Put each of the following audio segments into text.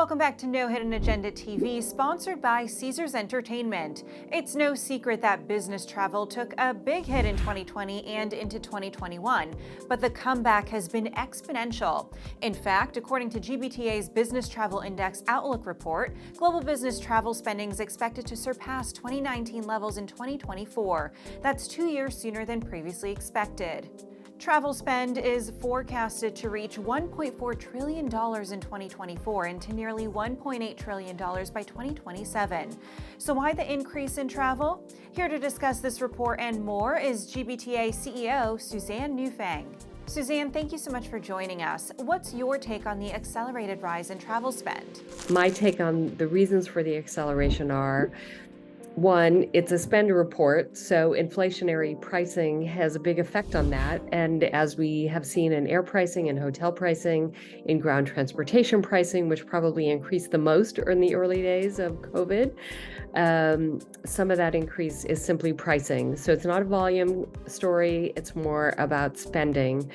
Welcome back to No Hidden Agenda TV, sponsored by Caesars Entertainment. It's no secret that business travel took a big hit in 2020 and into 2021, but the comeback has been exponential. In fact, according to GBTA's Business Travel Index Outlook report, global business travel spending is expected to surpass 2019 levels in 2024. That's 2 years sooner than previously expected. Travel spend is forecasted to reach $1.4 trillion in 2024 and to nearly $1.8 trillion by 2027. So why the increase in travel? Here to discuss this report and more is GBTA CEO Suzanne Newfang. Suzanne, thank you so much for joining us. What's your take on the accelerated rise in travel spend? My take on the reasons for the acceleration are: one, it's a spend report, so inflationary pricing has a big effect on that. And as we have seen in air pricing and hotel pricing, in ground transportation pricing, which probably increased the most in the early days of COVID, some of that increase is simply pricing. So it's not a volume story, it's more about spending.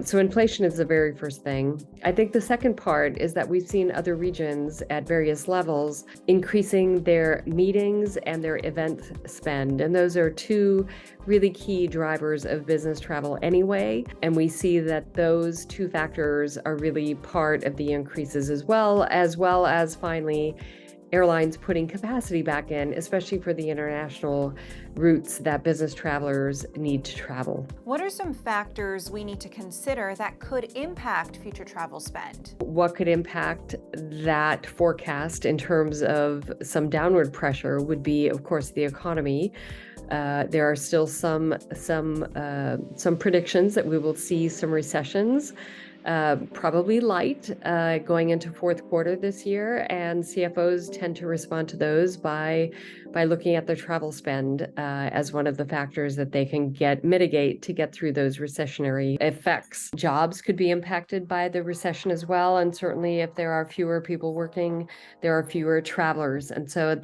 So inflation is the very first thing. I think the second part is that we've seen other regions at various levels increasing their meetings and their event spend. And those are two really key drivers of business travel anyway. And we see that those two factors are really part of the increases as well as finally airlines putting capacity back in, especially for the international routes that business travelers need to travel. What are some factors we need to consider that could impact future travel spend? What could impact that forecast in terms of some downward pressure would be, of course, the economy. There are still some predictions that we will see some recessions. Probably light going into fourth quarter this year, and CFOs tend to respond to those by looking at their travel spend as one of the factors that they can mitigate to get through those recessionary effects. Jobs could be impacted by the recession as well, and certainly if there are fewer people working, there are fewer travelers, and so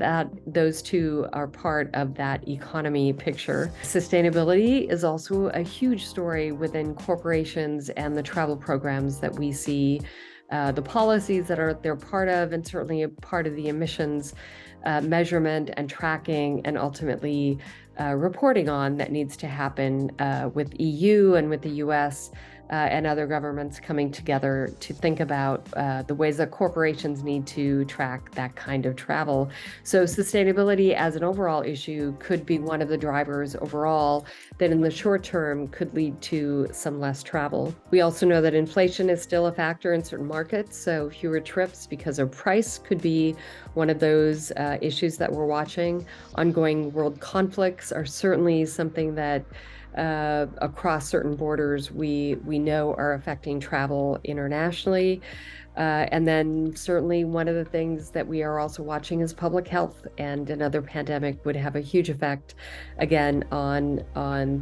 those two are part of that economy picture. Sustainability is also a huge story within corporations and the travel programs that we see, the policies that they're part of, and certainly a part of the emissions measurement and tracking and ultimately reporting on that needs to happen with EU and with the US and other governments coming together to think about the ways that corporations need to track that kind of travel. So sustainability as an overall issue could be one of the drivers overall that in the short term could lead to some less travel. We also know that inflation is still a factor in certain markets, so fewer trips because of price could be one of those issues that we're watching. Ongoing world conflicts are certainly something that across certain borders we know are affecting travel internationally. And then certainly one of the things that we are also watching is public health, and another pandemic would have a huge effect again on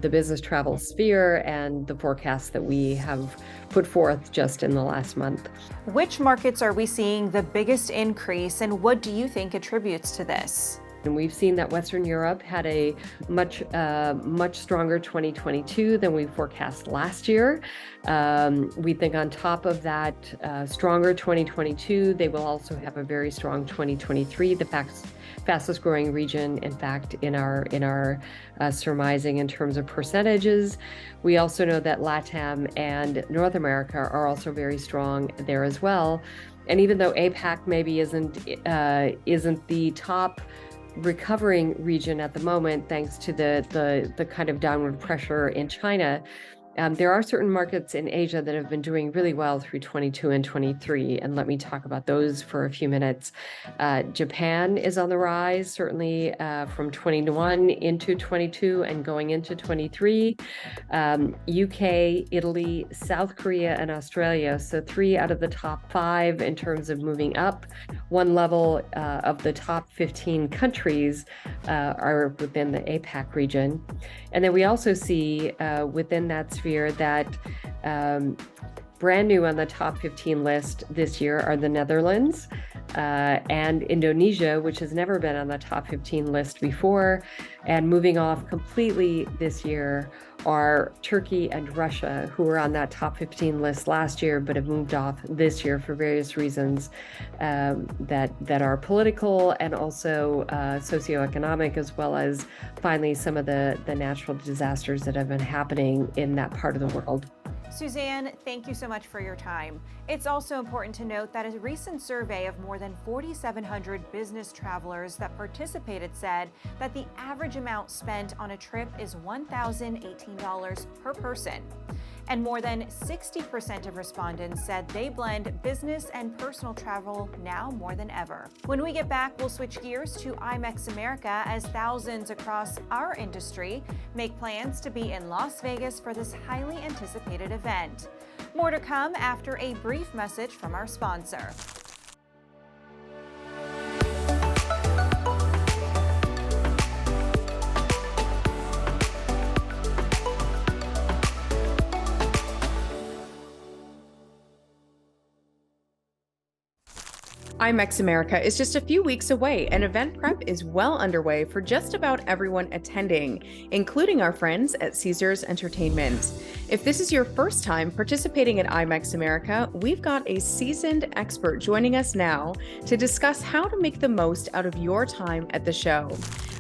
the business travel sphere and the forecasts that we have put forth just in the last month. Which markets are we seeing the biggest increase, and what do you think attributes to this? And we've seen that Western Europe had a much stronger 2022 than we forecast last year. We think on top of that stronger 2022, they will also have a very strong 2023, the fastest growing region, in fact, in our surmising in terms of percentages. We also know that LATAM and North America are also very strong there as well. And even though APAC maybe isn't the top recovering region at the moment, thanks to the kind of downward pressure in China, there are certain markets in Asia that have been doing really well through 22 and 23, and let me talk about those for a few minutes. Japan is on the rise, certainly from 21 into 22 and going into 23. UK, Italy, South Korea, and Australia, so 3 out of the top 5 in terms of moving up one level of the top 15 countries are within the APAC region. And then we also see within that sphere that brand new on the top 15 list this year are the Netherlands. and Indonesia, which has never been on the top 15 list before. And moving off completely this year are Turkey and Russia, who were on that top 15 list last year, but have moved off this year for various reasons that are political and also socioeconomic, as well as finally some of the natural disasters that have been happening in that part of the world. Suzanne, thank you so much for your time. It's also important to note that a recent survey of more than 4,700 business travelers that participated said that the average amount spent on a trip is $1,018 per person. And more than 60% of respondents said they blend business and personal travel now more than ever. When we get back, we'll switch gears to IMEX America as thousands across our industry make plans to be in Las Vegas for this highly anticipated event. More to come after a brief message from our sponsor. IMEX America is just a few weeks away, and event prep is well underway for just about everyone attending, including our friends at Caesars Entertainment. If this is your first time participating at IMEX America, we've got a seasoned expert joining us now to discuss how to make the most out of your time at the show.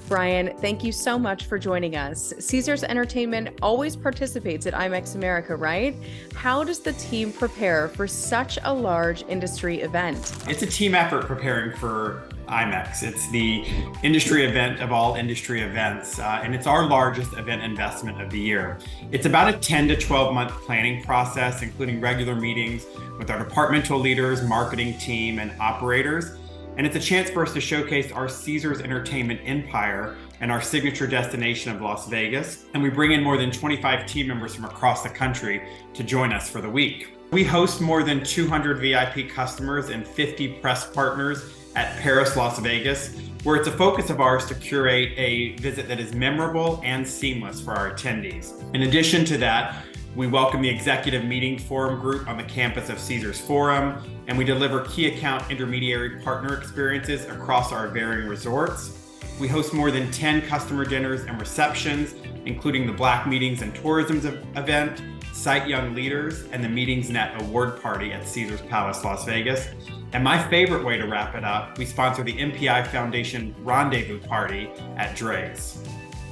Brian, thank you so much for joining us. Caesars Entertainment always participates at IMEX America, right? How does the team prepare for such a large industry event? It's a team effort preparing for IMEX. It's the industry event of all industry events, and it's our largest event investment of the year. It's about a 10 to 12 month planning process, including regular meetings with our departmental leaders, marketing team, and operators. And it's a chance for us to showcase our Caesars Entertainment empire and our signature destination of Las Vegas. And we bring in more than 25 team members from across the country to join us for the week. We host more than 200 VIP customers and 50 press partners at Paris, Las Vegas, where it's a focus of ours to curate a visit that is memorable and seamless for our attendees. In addition to that, we welcome the executive meeting forum group on the campus of Caesars Forum, and we deliver key account intermediary partner experiences across our varying resorts. We host more than 10 customer dinners and receptions, including the Black Meetings and Tourism event, Cite Young Leaders, and the Meetings Net Award Party at Caesars Palace, Las Vegas. And my favorite way to wrap it up, we sponsor the MPI Foundation Rendezvous Party at Drai's.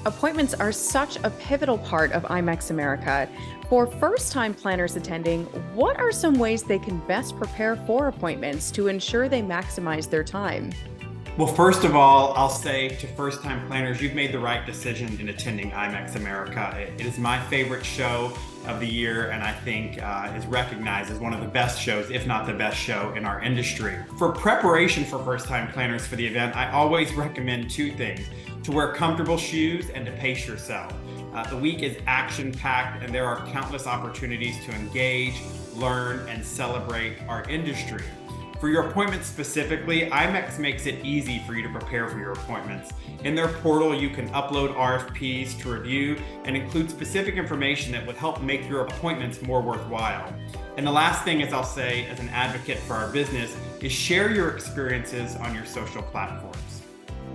Appointments are such a pivotal part of IMEX America. For first-time planners attending, what are some ways they can best prepare for appointments to ensure they maximize their time? Well, first of all, I'll say to first-time planners, you've made the right decision in attending IMEX America. It is my favorite show of the year, and I think is recognized as one of the best shows, if not the best show in our industry. For preparation for first-time planners for the event, I always recommend two things: to wear comfortable shoes and to pace yourself. The week is action-packed, and there are countless opportunities to engage, learn, and celebrate our industry. For your appointments specifically, IMEX makes it easy for you to prepare for your appointments. In their portal, you can upload RFPs to review and include specific information that would help make your appointments more worthwhile. And the last thing, as I'll say, as an advocate for our business, is share your experiences on your social platforms.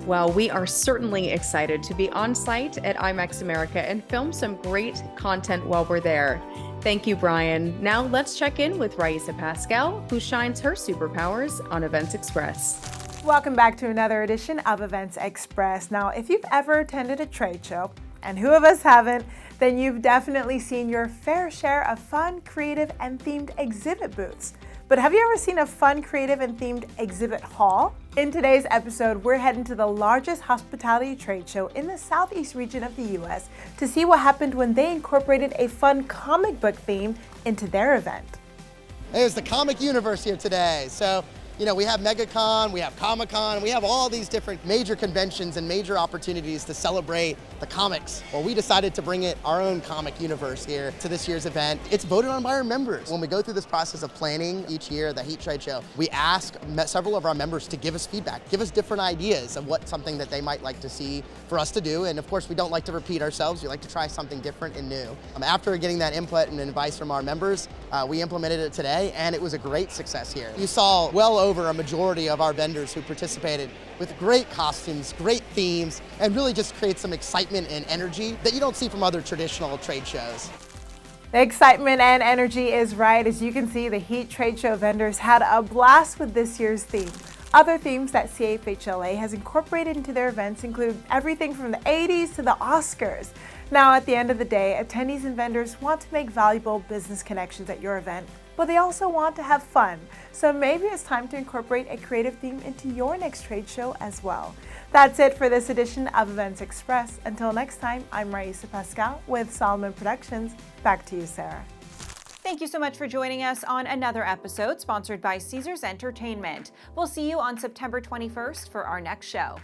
Well, we are certainly excited to be on site at IMEX America and film some great content while we're there. Thank you, Brian. Now let's check in with Raisa Pascal, who shines her superpowers on Events Express. Welcome back to another edition of Events Express. Now, if you've ever attended a trade show, and who of us haven't, then you've definitely seen your fair share of fun, creative, and themed exhibit booths. But have you ever seen a fun, creative, and themed exhibit hall? In today's episode, we're heading to the largest hospitality trade show in the southeast region of the US to see what happened when they incorporated a fun comic book theme into their event. It's the comic universe here today. So, we have MegaCon, we have Comic-Con, we have all these different major conventions and major opportunities to celebrate the comics. Well, we decided to bring our own comic universe here to this year's event. It's voted on by our members. When we go through this process of planning each year, the Heat Trade Show, we ask several of our members to give us feedback, give us different ideas of what something that they might like to see for us to do. And of course, we don't like to repeat ourselves. We like to try something different and new. After getting that input and advice from our members, we implemented it today, and it was a great success here. You saw well over a majority of our vendors who participated with great costumes, great themes, and really just create some excitement and energy that you don't see from other traditional trade shows. The excitement and energy is right. As you can see, the Heat trade show vendors had a blast with this year's theme. Other themes that CAFHLA has incorporated into their events include everything from the 80s to the Oscars. Now, at the end of the day, attendees and vendors want to make valuable business connections at your event, but they also want to have fun. So maybe it's time to incorporate a creative theme into your next trade show as well. That's it for this edition of Events Express. Until next time, I'm Raisa Pascal with Solomon Productions. Back to you, Sarah. Thank you so much for joining us on another episode sponsored by Caesars Entertainment. We'll see you on September 21st for our next show.